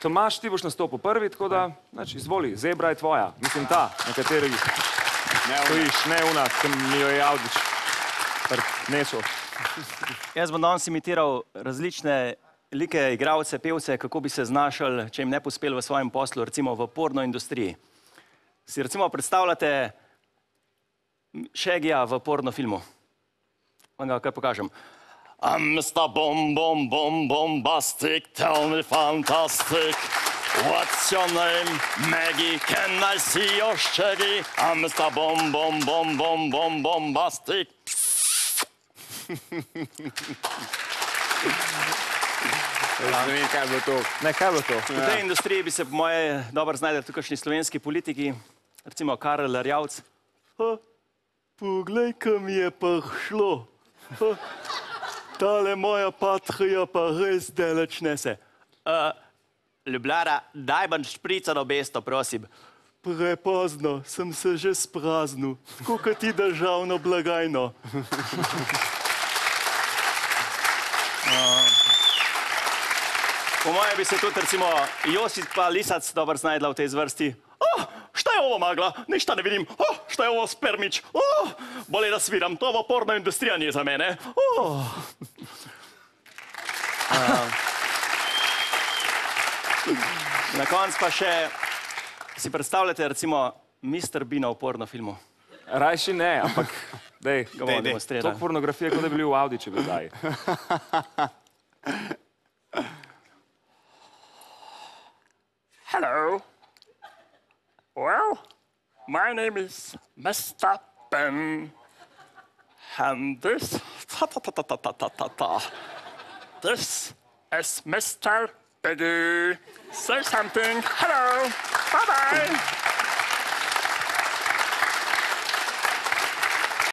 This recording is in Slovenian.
Tomaž, ti boš nastopil prvi, tako da, izvoli, zebra je tvoja. Mislim, ta, na kateri stojiš, ne una, ki mi jo je Avdić nesel. Jaz bom danes imitiral različne like, igralce, pevce, kako bi se znašli, če jim ne pospel v svojem poslu, recimo v porno industriji. Si recimo predstavljate Shaggyja v porno filmu. Vam ga kar pokažem. I'm Mr. Bombastic, tell me fantastic. What's your name? Maggie, can I see your Shaggy? I'm Mr. Bombastic. Ne vem, kaj je bilo to. Ne, kaj je bilo to? V tej industriji bi se po moje dobro znajdel tukajšnji slovenski politiki, recimo Karel Erjavec. Poglej, kam je pa šlo. Tale moja patrija pa res daleč nese. Ljubljana, daj manj špricano besto, prosim. Prepozno, sem se že spraznil, tako kot ti državno blagajno. Po moje bi se tudi recimo Josipa Lisac dobro znajdla v tej zvrsti. Šta je ovo magla? Ništa ne vidim. Šta je ovo spermič? Bolje da sviram, to ovo porno industrija nije za mene. Na koncu pa še si predstavljate recimo Mr. Beana v porno filmu. Rajši ne, ampak dej, demonstriraj. to pornografije, kot da bi bili v Avdićevi oddaji. Hello. Well, my name is Mr. Ben. And this is Mr. Biggie. Say something. Hello. Bye-bye.